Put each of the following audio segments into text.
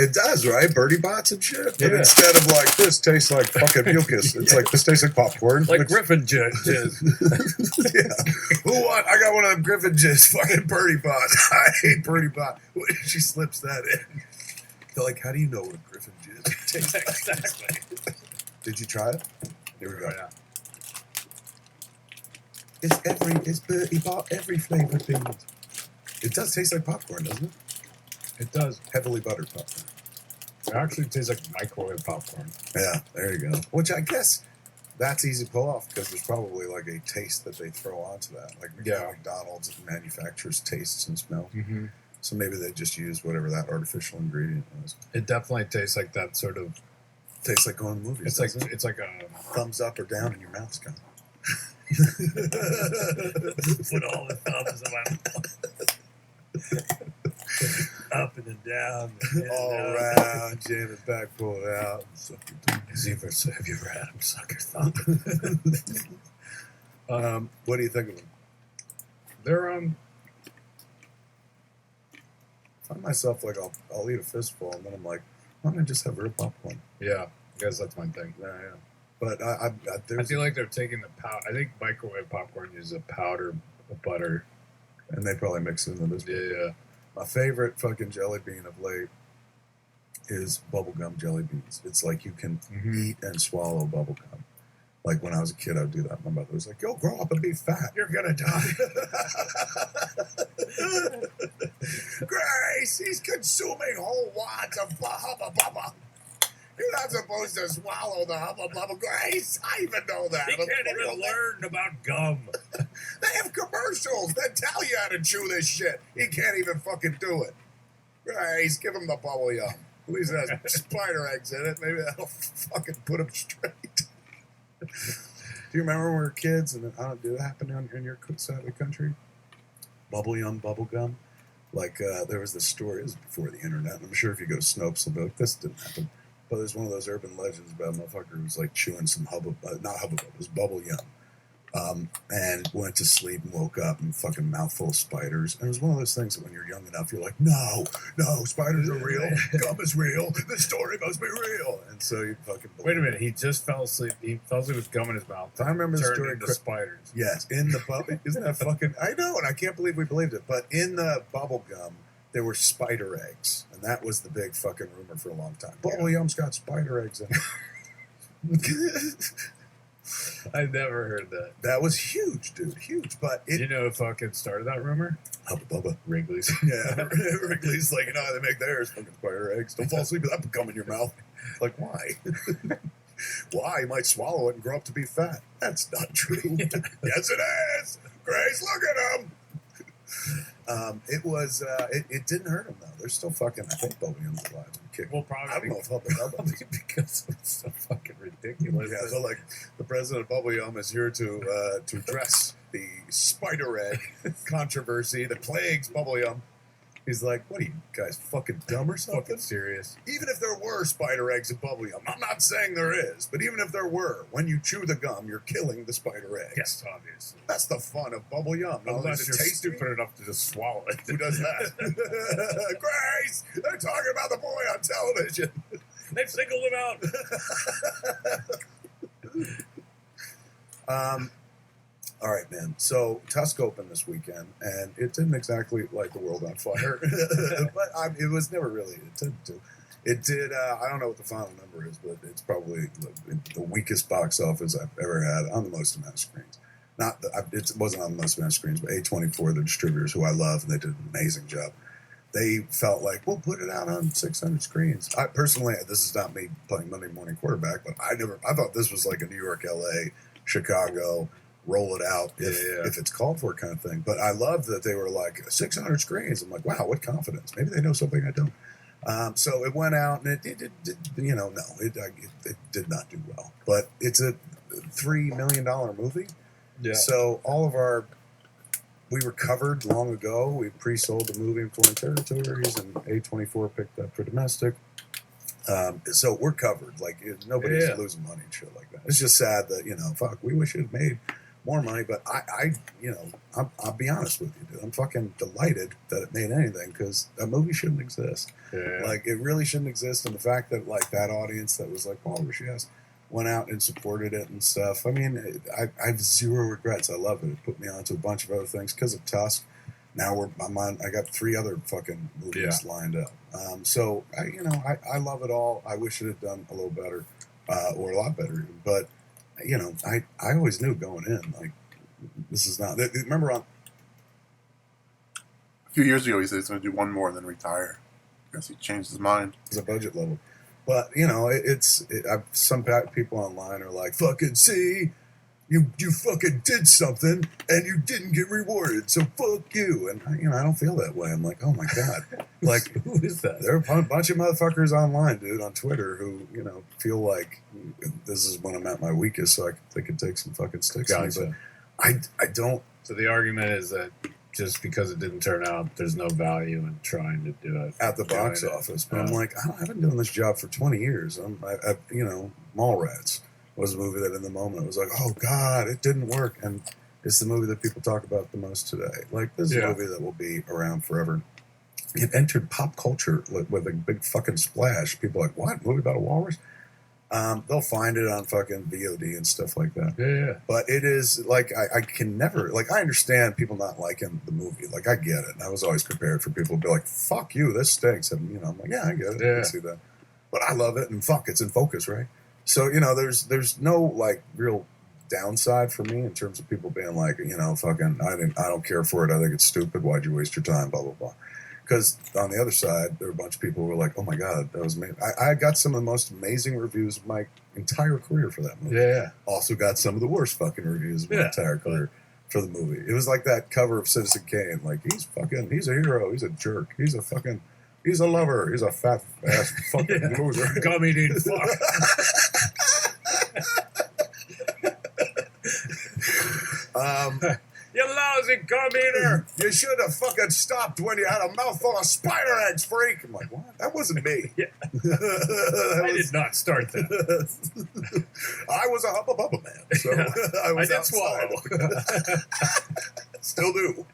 It does, right? Birdie bots and shit. But Yeah. instead of like, this tastes like fucking mucus, it's like, this tastes like popcorn. Like Griffin jizz. Yeah. Who want? I got one of them Griffin jizz fucking birdie bots. I hate birdie bot. She slips that in. They're like, how do you know what a Griffin jizz tastes like? Exactly. Did you try it? Here we go. Yeah. It's birdie bot, every flavour beans. It does taste like popcorn, doesn't it? It does. Heavily buttered popcorn. It actually tastes like microwave popcorn. Yeah, there you go. Which I guess that's easy to pull off because there's probably like a taste that they throw onto that. Like McDonald's manufactures tastes and smell. Mm-hmm. So maybe they just use whatever that artificial ingredient was. It definitely tastes like that sort of. Tastes like going to movies. It's like a thumbs up or down in your mouth's gone. Put all the thumbs in my mouth. Up and then down. And all around, jam it back, pull it out. Have you ever had them suck your thumb? What do you think of them? They're I find myself like I'll eat a fistful and then I'm like, why don't I just have real popcorn? Yeah, I guess that's my thing. Yeah. But I feel like they're taking the powder. I think microwave popcorn uses a powder of butter, and they probably mix it into this. Yeah. My favorite fucking jelly bean of late is bubblegum jelly beans. It's like you can eat and swallow bubblegum. Like when I was a kid, I'd do that. My mother was like, "Yo, grow up and be fat. You're gonna die." Grace, he's consuming whole wads of Hubba Bubba. You're not supposed to swallow the Hubba Bubba. Grace, I even know that. He can't even learn about gum. They have commercials that tell you how to chew this shit. He can't even fucking do it. Grace, give him the bubble yum. At least it has spider eggs in it. Maybe that'll fucking put him straight. Do you remember when we were kids and did it happen in your side of the country? Bubble gum. Like there was this story, it was before the internet. I'm sure if you go to Snopes, they'll be like, this didn't happen. But there's one of those urban legends about a motherfucker who was like chewing some not hubba bubba, it was bubble yum. And went to sleep and woke up and fucking mouthful of spiders. And it was one of those things that when you're young enough, you're like, no, spiders are real. Gum is real. The story must be real. And so you fucking believe. Wait a minute, he just fell asleep. He fell asleep with gum in his mouth. I remember the story. Into spiders. Yes, in the bubble. Isn't that fucking? I know, and I can't believe we believed it. But in the bubble gum, there were spider eggs, and that was the big fucking rumor for a long time. Bubble yum's got spider eggs in it. I never heard that. That was huge, dude. Huge. But you know who fucking started that rumor? Hubba Bubba. Wrigley's. Yeah, Wrigley's like, you know how they make theirs? Fucking spider eggs. Don't fall asleep with that gum in your mouth. Like, why? Why? You might swallow it and grow up to be fat. That's not true. Yes, it is. Grace, look at him. It was. It didn't hurt him though. They're still fucking. I think Bubba Yum's alive and kicking. Well, probably. I don't know if Hubba Bubba because it's so fucking ridiculous. Yeah, so like the president of Bubba Yum is here to address the spider egg controversy that plagues Bubba Yum. He's like, what are you guys, fucking dumb or something? Fucking serious. Even if there were spider eggs in bubble gum, I'm not saying there is, but even if there were, when you chew the gum, you're killing the spider eggs. Yes, obviously. That's the fun of bubble yum. Unless you're stupid enough to just swallow it. Who does that? Grace! They're talking about the boy on television. They've singled him out. All right, man. So Tusk opened this weekend, and it didn't exactly light the world on fire, but it was never really intended to. It did. I don't know what the final number is, but it's probably the weakest box office I've ever had on the most amount of screens. It wasn't on the most amount of screens, but A24, the distributors who I love, and they did an amazing job. They felt like, we'll put it out on 600 screens. I personally, this is not me playing Monday morning quarterback, but I thought this was like a New York, LA, Chicago, roll it out if it's called for kind of thing. But I love that they were like 600 screens. I'm like, wow, what confidence. Maybe they know something I don't. So it went out and it did not do well. But it's a $3 million movie. Yeah. So we were covered long ago. We pre-sold the movie in foreign territories, and A24 picked up for domestic. So we're covered. Like nobody's losing money and shit like that. It's just sad that fuck. We wish it had made more money. But I'll be honest with you, dude. I'm fucking delighted that it made anything because that movie shouldn't exist. Yeah. Like, it really shouldn't exist. And the fact that, like, that audience that was like, Walrus, yes, went out and supported it and stuff. I mean, I have zero regrets. I love it. It put me on to a bunch of other things because of Tusk. Now I got 3 other fucking movies lined up. So I love it all. I wish it had done a little better, or a lot better even. But I always knew going in, like, this is not. Remember a few years ago he said he's going to do one more and then retire. I guess he changed his mind. It's a budget level, but some people online are like, "Fucking see." You fucking did something and you didn't get rewarded, so fuck you. And I don't feel that way. I'm like, oh my god, like who is that? There are a bunch of motherfuckers online, dude, on Twitter who feel like this is when I'm at my weakest, so they could take some fucking sticks at me. But I don't. So the argument is that just because it didn't turn out, there's no value in trying to do it at the box office. But I'm like, I've been doing this job for 20 years. Mallrats was a movie that in the moment was like, oh God, it didn't work. And it's the movie that people talk about the most today. Like, this is a movie that will be around forever. It entered pop culture with a big fucking splash. People are like, what? Movie about a walrus? They'll find it on fucking VOD and stuff like that. Yeah. But it is, like, I can never, like, I understand people not liking the movie. Like, I get it. And I was always prepared for people to be like, fuck you, this stinks. And, I'm like, yeah, I get it. I can see that. But I love it. And fuck, it's in focus, right? So, there's no, like, real downside for me in terms of people being like, fucking, I don't care for it. I think it's stupid. Why'd you waste your time? Blah, blah, blah. Because on the other side, there were a bunch of people who were like, oh my God, that was amazing. I got some of the most amazing reviews of my entire career for that movie. Yeah. Also got some of the worst fucking reviews of my entire career for the movie. It was like that cover of Citizen Kane. Like, he's a hero. He's a jerk. He's a lover. He's a fat ass fucking loser. Gummy eating fuck. You lousy gum eater! You should have fucking stopped when you had a mouthful of spider eggs, freak. I'm like, what? That wasn't me. Yeah. I did not start that. I was a Hubba Bubba man, so I did swallow. Still do.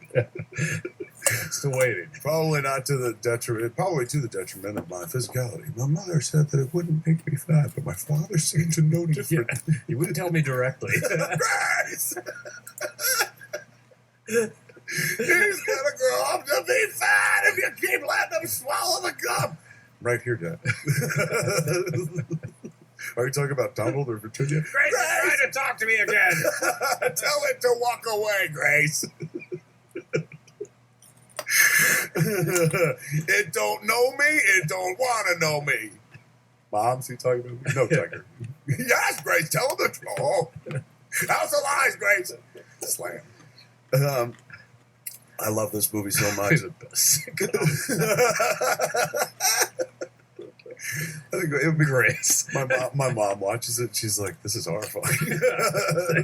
Still waiting. Probably to the detriment of my physicality. My mother said that it wouldn't make me fat, but my father seemed to know different. Yeah. He wouldn't tell me directly. Grace! He's gonna grow up to be fat if you keep letting him swallow the gum. Right here, Dad. Are you talking about Donald or Virginia? Grace is trying to talk to me again. Tell it to walk away, Grace. It don't know me. It don't want to know me. Mom's he talking about me? No, Tucker. Yes, Grace. Tell him the truth. Oh. House of Lies, Grace. Slam. I love this movie so much. He's the best. I think it would be Grace. My mom watches it. She's like, "This is horrifying."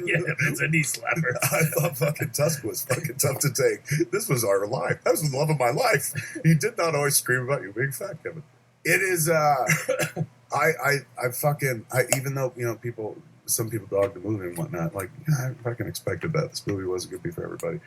Yeah, it's a knee slapper. I thought fucking Tusk was fucking tough to take. This was our life. That was the love of my life. He did not always scream about you being fat, Kevin. It is. Even though some people dog the movie and whatnot. Like, I fucking expected that. This movie wasn't going to be for everybody.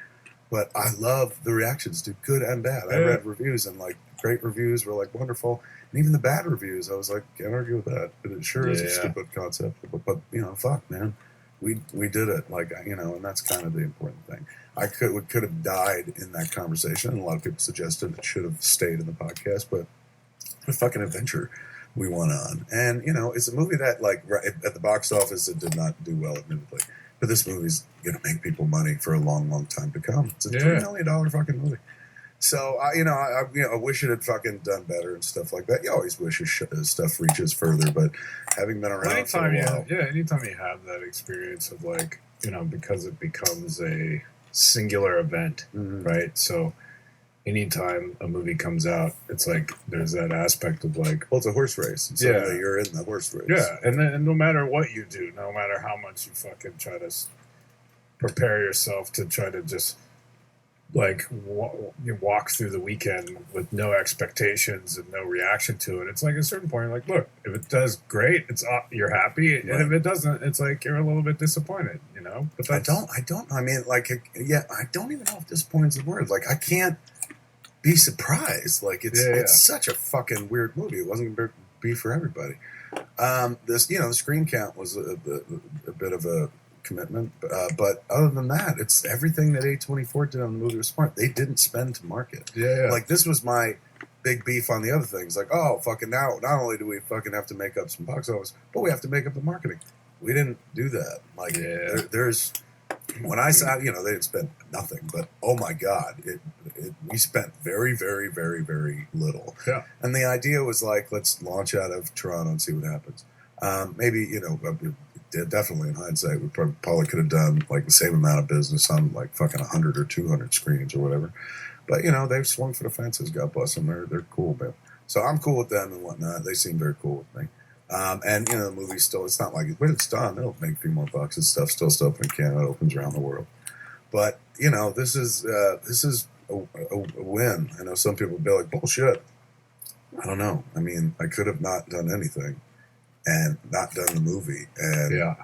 But I love the reactions, dude, good and bad. I read reviews, and, like, great reviews were, like, wonderful. And even the bad reviews, I was like, can't argue with that. But it sure is a stupid concept. But fuck, man. We did it. Like, and that's kind of the important thing. I could have died in that conversation. And a lot of people suggested it should have stayed in the podcast. But what a fucking adventure we went on. And, it's a movie that, like, at the box office, it did not do well, admittedly. But this movie's going to make people money for a long, long time to come. It's a $3 million fucking movie. So, I wish it had fucking done better and stuff like that. You always wish stuff reaches further, but having been around for a while. Anytime you have that experience of, like, because it becomes a singular event, right? So, anytime a movie comes out, it's like there's that aspect of, like, well, it's a horse race. So you're in the horse race. Yeah, and no matter what you do, no matter how much you fucking try to prepare yourself to try to just like you walk through the weekend with no expectations and no reaction to it. It's like at a certain point, you're like, look, if it does great, it's you're happy, and if it doesn't, it's like you're a little bit disappointed, you know. But I don't. I mean, like, I don't even know if disappointed's the word. Like, I can't be surprised. Like, it's such a fucking weird movie. It wasn't gonna be for everybody. The screen count was a bit of a commitment, but other than that, it's everything that A24 did on the movie was smart. They didn't spend to market. Like, this was my big beef on the other things. Like, oh, fucking now, not only do we fucking have to make up some box office, but we have to make up the marketing. We didn't do that. Like, there's when I saw, they didn't spend nothing, but oh my god, we spent very, very, very, very little. Yeah. And the idea was like, let's launch out of Toronto and see what happens. Maybe definitely in hindsight, we probably could have done like the same amount of business on like fucking 100 or 200 screens or whatever. But they've swung for the fences. God bless them. They're cool, man. So I'm cool with them and whatnot. They seem very cool with me. And the movie's still, it's not like when it's done, it'll make a few more bucks and stuff. Still up in Canada, it opens around the world. But this is a win. I know some people will be like, bullshit. I don't know. I mean, I could have not done anything and not done the movie. And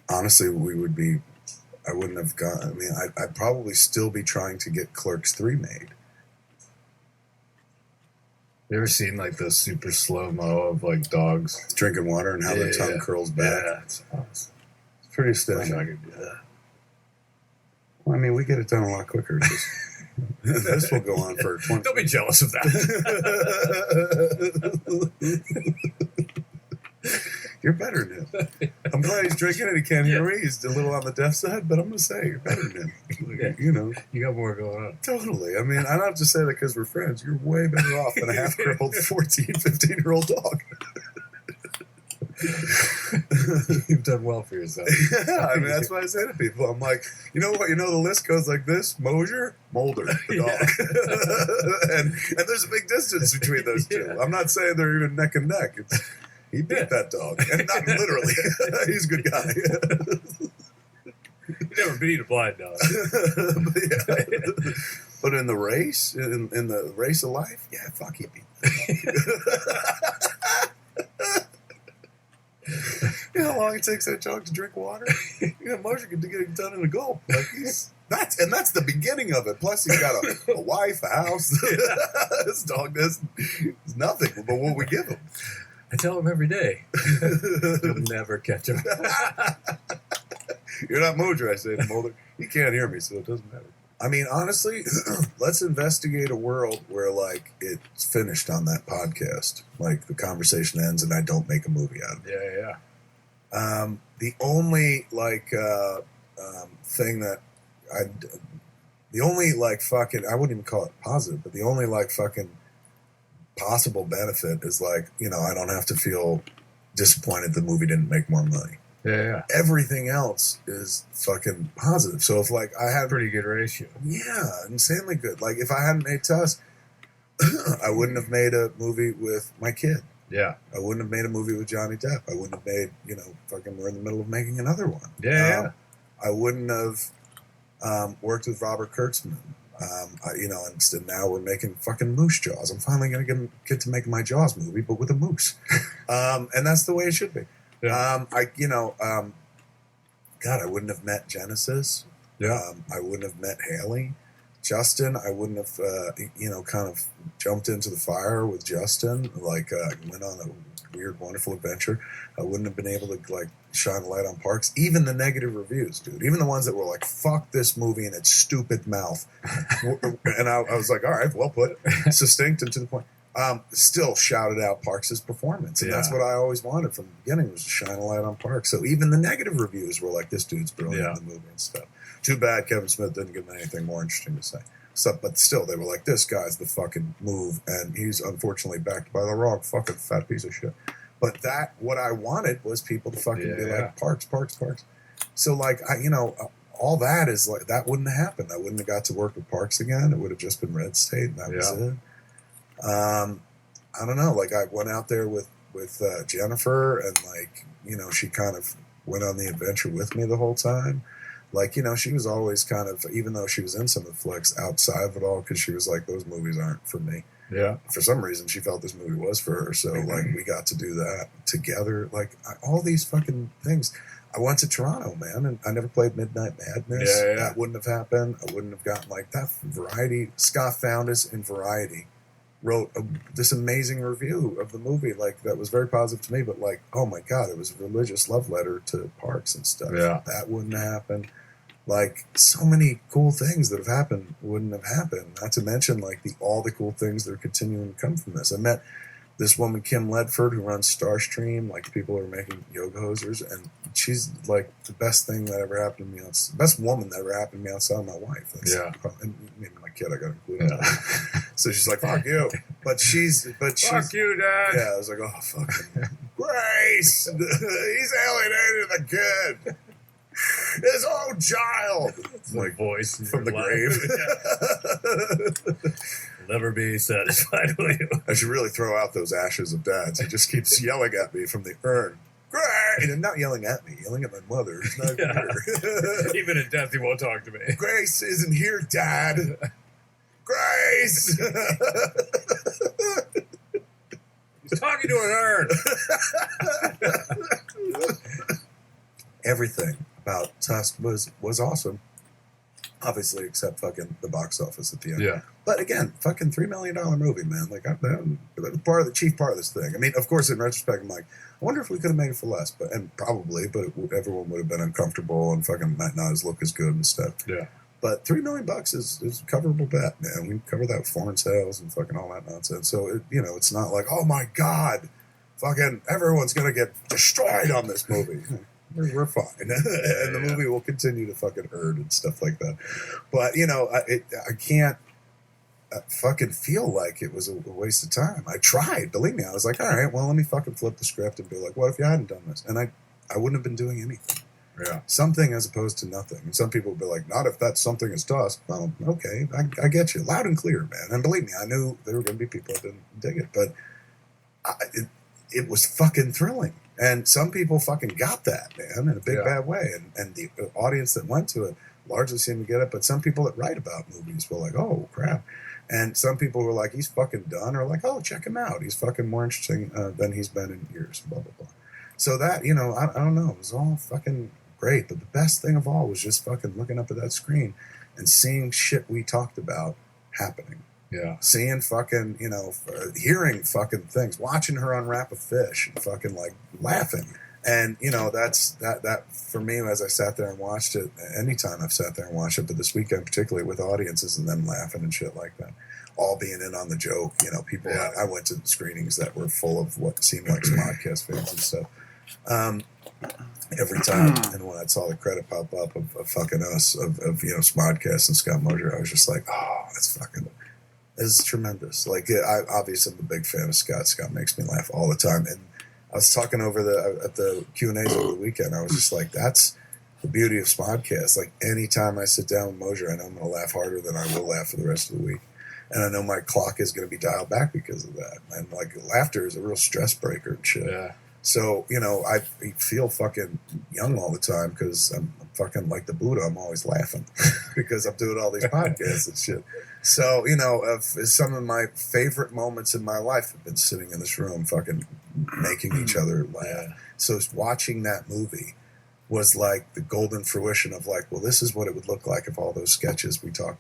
honestly, I wouldn't have gone. I mean, I'd probably still be trying to get Clerks 3 made. You ever seen like the super slow-mo of like dogs drinking water and how their tongue curls back? Yeah, it's awesome. It's pretty stunning. I could do that. Well, I mean, we get it done a lot quicker. This will go on for 20. Don't be jealous of that. You're better than him. I'm glad he's drinking it. He can't hear me. He's a little on the deaf side, but I'm going to say you're better than him. You got more going on. Totally. I mean, I don't have to say that because we're friends. You're way better off than a half-year-old 14, 15-year-old dog. You've done well for yourself. Yeah, I mean, that's what I say to people. I'm like, you know what? The list goes like this: Mosier, Mulder, the dog. and there's a big distance between those two. Yeah. I'm not saying they're even neck and neck. He beat that dog. And not literally. He's a good guy. You never beat a blind dog. But in the race, in the race of life, yeah, fuck, he beat that dog. You know how long it takes that dog to drink water? Mosher can get it done in a gulp. Like that's the beginning of it. Plus, he's got a wife, a house. This dog does nothing but what we give him. I tell him every day. You'll never catch him. You're not Mojo, I say to Mulder. He can't hear me, so it doesn't matter. I mean, honestly, let's investigate a world where, like, it's finished on that podcast. Like, the conversation ends and I don't make a movie out of it. Yeah. The only, like, thing that the only, like, fucking, I wouldn't even call it positive, but the only, like, fucking possible benefit is, like, I don't have to feel disappointed the movie didn't make more money. Yeah. Everything else is fucking positive. So if, like, I had pretty good ratio. Yeah, insanely good. Like, if I hadn't made Tusk, I wouldn't have made a movie with my kid. Yeah. I wouldn't have made a movie with Johnny Depp. I wouldn't have made, fucking we're in the middle of making another one. Yeah. I wouldn't have worked with Robert Kurtzman. And now we're making fucking Moose Jaws. I'm finally going to get to make my Jaws movie, but with a moose. And that's the way it should be. Yeah. God, I wouldn't have met Genesis. Yeah. I wouldn't have met Haley. Justin, I wouldn't have, kind of jumped into the fire with Justin. Like, went on a weird, wonderful adventure. I wouldn't have been able to, like, shine a light on Parks. Even the negative reviews, dude. Even the ones that were like, fuck this movie and its stupid mouth. And I was like, all right, well put. Succinct and to the point. Still shouted out Parks' performance. And that's what I always wanted from the beginning, was to shine a light on Parks. So even the negative reviews were like, this dude's brilliant in the movie and stuff. Too bad Kevin Smith didn't give them anything more interesting to say. So, but still, they were like, this guy's the fucking move, and he's unfortunately backed by the wrong fucking fat piece of shit. But what I wanted was people to fucking be like, Parks. So, like, all that is like, that wouldn't have happened. I wouldn't have got to work with Parks again. It would have just been Red State, and that was it. I don't know. Like, I went out there with Jennifer, and, like, she kind of went on the adventure with me the whole time. Like, she was always kind of, even though she was in some of the flicks, outside of it all, because she was like, those movies aren't for me. Yeah. For some reason, she felt this movie was for her. So, like, we got to do that together. Like, all these fucking things. I went to Toronto, man, and I never played Midnight Madness. Yeah. That wouldn't have happened. I wouldn't have gotten, like, that Variety. Scott Foundas in Variety wrote this amazing review of the movie, like, that was very positive to me, but, like, oh my God, it was a religious love letter to parks and stuff. Yeah. That wouldn't happen. Like, so many cool things that have happened wouldn't have happened. Not to mention, like, all the cool things that are continuing to come from this. I met this woman, Kim Ledford, who runs Starstream. Like, people are making yoga hosers, and she's, like, the best thing that ever happened to me. The best woman that ever happened to me outside of my wife. And maybe my kid, I got to include in that. So she's like, fuck you. But she's... Fuck you, Dad. Yeah, I was like, oh, fucking... Grace! He's alienated the kid! His own child. It's like voice from the grave. Will never be satisfied with you. I should really throw out those ashes of dads. He just keeps yelling at me from the urn. Grace! And not yelling at me, yelling at my mother. He's not even here. Even in death, he won't talk to me. Grace isn't here, Dad. Grace! He's talking to an urn. Everything about Tusk was awesome. Obviously, except fucking the box office at the end. Yeah. But again, fucking $3 million movie, man. Like, that was the chief part of this thing. I mean, of course, in retrospect, I'm like, I wonder if we could have made it for less. And probably, but everyone would have been uncomfortable and fucking might not look as good and stuff. Yeah. But $3 million is a coverable bet, man. We cover that with foreign sales and fucking all that nonsense. So, it's not like, oh my God, fucking everyone's going to get destroyed on this movie. We're fine. And the movie will continue to fucking earn and stuff like that. But, I can't fucking feel like it was a waste of time. I tried. Believe me. I was like, all right, well, let me fucking flip the script and be like, what if you hadn't done this? And I wouldn't have been doing anything. Yeah. Something as opposed to nothing. And some people would be like, not if that something is Tusk. Well, okay, I get you. Loud and clear, man. And believe me, I knew there were going to be people that didn't dig it. But it was fucking thrilling. And some people fucking got that, man, in a big, bad way. And the audience that went to it largely seemed to get it. But some people that write about movies were like, oh, crap. And some people were like, he's fucking done. Or like, oh, check him out. He's fucking more interesting than he's been in years, blah, blah, blah. So that, I don't know. It was all fucking great. But the best thing of all was just fucking looking up at that screen and seeing shit we talked about happening. Yeah. Seeing fucking, hearing fucking things, watching her unwrap a fish and fucking like laughing. And, that's that for me, as I sat there and watched it, anytime I've sat there and watched it, but this weekend, particularly with audiences and them laughing and shit like that, all being in on the joke, people, I went to screenings that were full of what seemed like Smodcast fans and stuff. Every time, and when I saw the credit pop up of fucking us, of Smodcast and Scott Mosier, I was just like, oh, that's fucking... It's tremendous. Like, I obviously am a big fan of Scott. Scott makes me laugh all the time. And I was talking at the Q&As over the weekend. I was just like, that's the beauty of Smodcast. Like, anytime I sit down with Mosier, I know I'm going to laugh harder than I will laugh for the rest of the week. And I know my clock is going to be dialed back because of that. And, like, laughter is a real stress breaker and shit. Yeah. So, I feel fucking young all the time because I'm fucking like the Buddha. I'm always laughing because I'm doing all these podcasts and shit. So, some of my favorite moments in my life have been sitting in this room fucking making each other laugh. Yeah. So watching that movie was like the golden fruition of like, well, this is what it would look like if all those sketches we talked